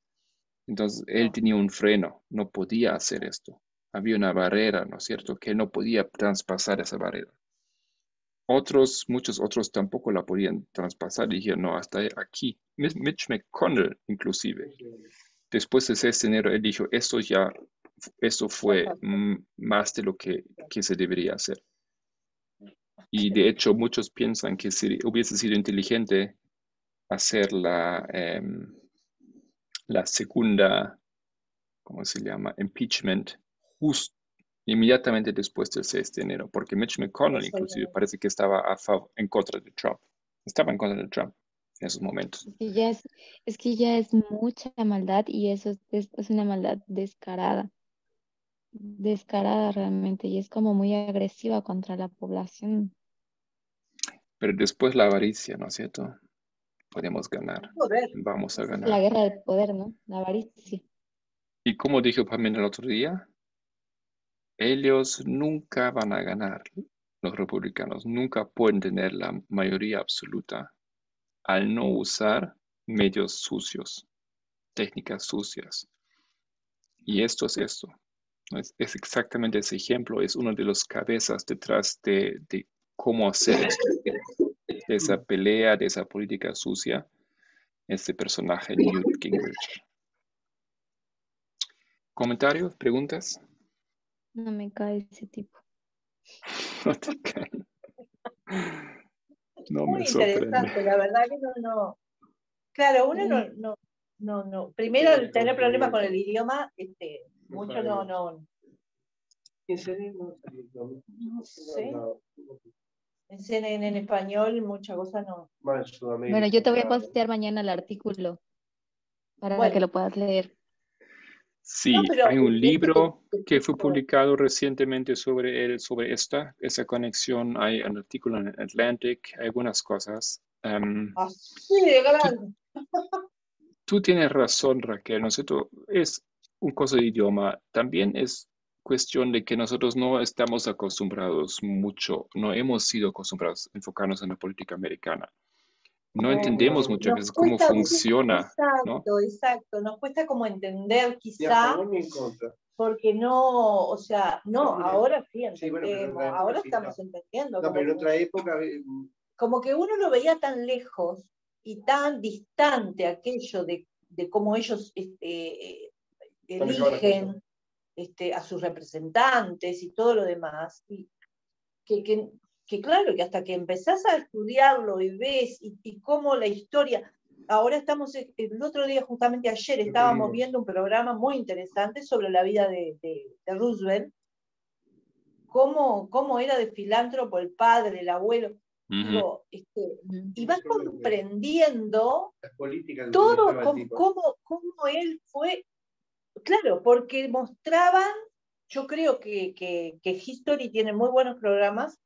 entonces él tenía un freno, no podía hacer esto. Había una barrera, ¿no es cierto?, que él no podía traspasar esa barrera. Muchos otros tampoco la podían traspasar y dijeron, no, hasta aquí. Mitch McConnell, inclusive, después de 6 de enero, él dijo, esto fue más de lo que se debería hacer. Y de hecho, muchos piensan que hubiese sido inteligente hacer la segunda, ¿cómo se llama? Impeachment, justo inmediatamente después del 6 de enero, porque Mitch McConnell inclusive parece que estaba en contra de Trump. Estaba en contra de Trump en esos momentos. Es que ya es mucha maldad y eso es una maldad descarada realmente, y es como muy agresiva contra la población. Pero después la avaricia, ¿no es cierto? Podemos ganar. Poder. Vamos a La ganar. guerra del poder, ¿no? La avaricia. Y como dijo Pamela el otro día, ellos nunca van a ganar. Los republicanos nunca pueden tener la mayoría absoluta al no usar medios sucios, técnicas sucias. Y esto es esto. Es exactamente ese ejemplo. Es uno de los cabezas detrás de cómo hacer esto. De esa pelea, de esa política sucia. Este personaje, Newt Gingrich. ¿Comentarios? ¿Preguntas? No me cae ese tipo. No te cae. No Muy me sorprende. interesante, la verdad que no. Claro, uno no. Primero, el tener problemas con el idioma, mucho no sé. En CNN en español, muchas cosas no. Bueno, yo te voy a postear mañana el artículo para Bueno. que lo puedas leer. Sí, No, pero hay un libro que fue publicado recientemente sobre esa conexión. Hay un artículo en Atlantic, algunas cosas. Así de grande. Tú tienes razón, Raquel. Nosotros es un cosa de idioma. También es cuestión de que nosotros no estamos acostumbrados mucho, no hemos sido acostumbrados a enfocarnos en la política americana. No entendemos muchas veces cómo funciona, ¿no? Exacto. Nos cuesta como entender quizá, porque no, o sea, no, ahora sí entendemos, ahora estamos entendiendo. No, pero en otra época... Como que uno lo veía tan lejos y tan distante aquello de cómo ellos eligen a sus representantes y todo lo demás, y que claro, que hasta que empezás a estudiarlo y ves y cómo la historia, ahora estamos, el otro día, justamente ayer, estábamos viendo un programa muy interesante sobre la vida de Roosevelt, cómo era de filántropo el padre, el abuelo. Digo, y vas comprendiendo todo cómo él fue, claro, porque mostraban, yo creo que History tiene muy buenos programas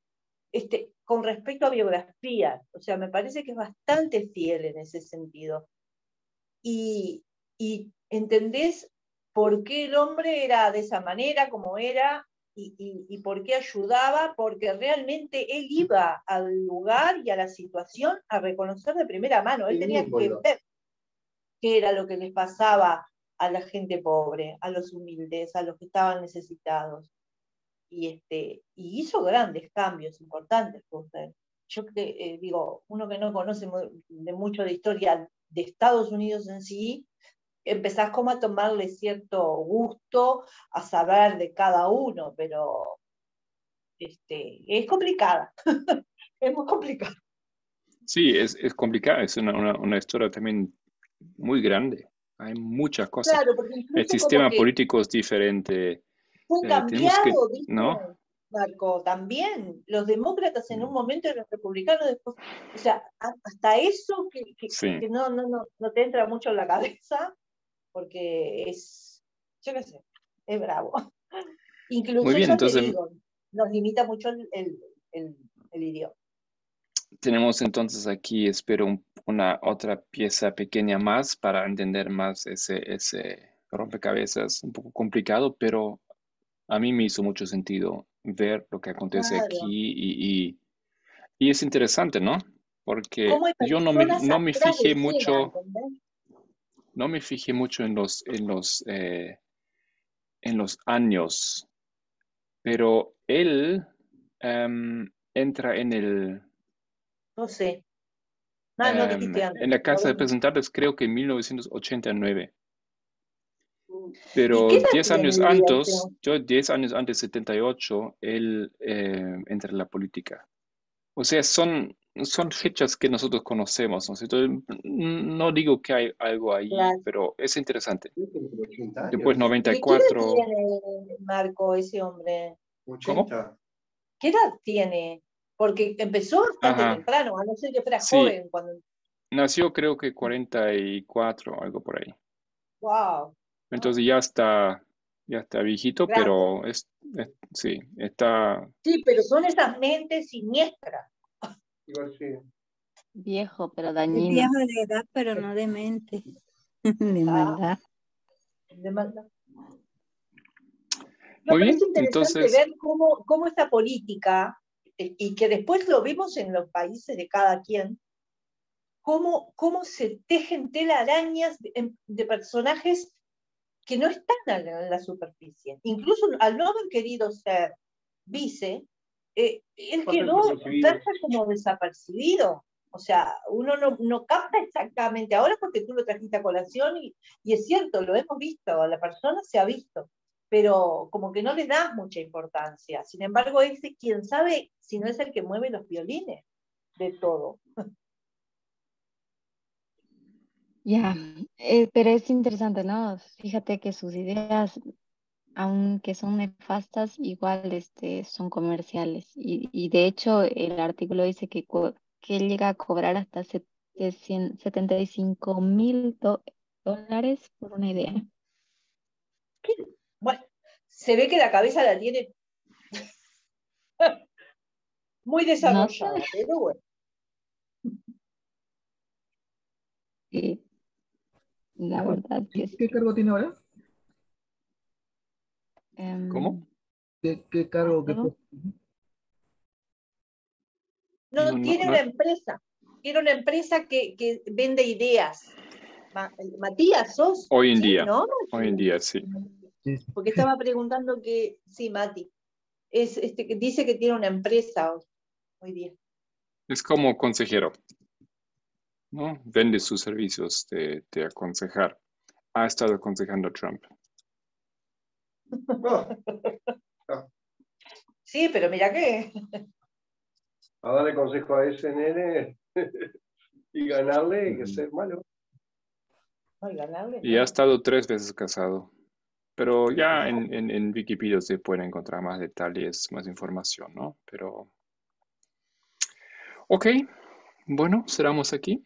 con respecto a biografías, o sea, me parece que es bastante fiel en ese sentido. Y entendés por qué el hombre era de esa manera, como era, y por qué ayudaba, porque realmente él iba al lugar y a la situación a reconocer de primera mano. Él tenía que ver qué era lo que les pasaba a la gente pobre, a los humildes, a los que estaban necesitados. Y hizo grandes cambios importantes. Yo digo, uno que no conoce de mucho de historia de Estados Unidos en sí, empezás como a tomarle cierto gusto a saber de cada uno, pero es complicada. Es muy complicada. Sí, es complicado, es una historia también muy grande. Hay muchas cosas. Claro, porque El incluso sistema como que político es diferente. fue Tenemos que, cambiado, ¿viste? ¿no? Marco, también los demócratas en un momento y los republicanos después, o sea, hasta eso Sí. que no te entra mucho en la cabeza, porque es, yo qué sé, es bravo. Incluso Muy bien, ya te entonces, digo, nos limita mucho el idioma. tenemos entonces aquí, espero, una otra pieza pequeña más para entender más ese rompecabezas un poco complicado, pero a mí me hizo mucho sentido ver lo que acontece aquí Claro. y es interesante, ¿no? Porque Cómo hay yo personas no me atrás de fijé escena, mucho, ¿entendés? no me fijé mucho en los años, pero él entra No sé. Ah, no dijiste en antes. la A Casa de ver. Representantes creo que en 1989. ¿Y qué Pero edad 10 tiene, años diría usted? antes, yo 10 años antes, 78, él entra en la política. O sea, son fechas que nosotros conocemos, ¿no es cierto? No digo que hay algo ahí, Claro. pero es interesante. Sí, tiene 80 Después años. ¿Y qué edad 94, tiene Marco, ese hombre? ¿cómo? 80. ¿Qué edad tiene? Porque empezó bastante Ajá, temprano, a no ser que fuera sí, joven cuando. nació creo que 44, algo por ahí. ¡Wow! Entonces ya está viejito, Grande. pero sí, está, Sí, pero son esas mentes siniestras. Igual sí. Viejo, pero Es dañino. viejo de edad, pero no de mente, de Ah, maldad. de maldad. No, muy pero es bien. interesante Entonces, ver cómo esta política, y que después lo vemos en los países de cada quien, cómo se tejen telarañas de personajes que no están en la superficie. Incluso al no haber querido ser vice, él Pasa quedó desapercibido. verse como desapercibido. O sea, uno no capta exactamente, ahora porque tú lo trajiste a colación y es cierto, lo hemos visto, la persona se ha visto, pero como que no le das mucha importancia. Sin embargo, es quien sabe si no es el que mueve los violines de todo. Ya, pero es interesante, ¿no? Fíjate que sus ideas, aunque son nefastas, igual son comerciales. Y de hecho, el artículo dice que él llega a cobrar hasta 75.000 dólares por una idea. Bueno, se ve que la cabeza la tiene muy No sé, desarrollada, pero bueno. sí, la Disculpe, verdad que ¿qué sí. cargo tiene ahora? ¿cómo? ¿Qué cargo, qué ¿Todo? puesto? No, No, no, tiene una empresa que vende ideas. Matías, ¿sos? hoy en Sí, día, ¿no? hoy en día, sí. Sí, sí. Porque estaba preguntando que, sí, Mati, que dice que tiene una empresa hoy día. Es como consejero, ¿no? Vende sus servicios de aconsejar. Ha estado aconsejando a Trump. No, Sí, pero mira que, a darle consejo a ese nene y ganarle hay que ser malo. ay, ganable, Y ha no. estado 3 veces casado. Pero ya Fíjese. en Wikipedia se puede encontrar más detalles, más información, ¿no? Pero, ok, bueno, cerramos aquí.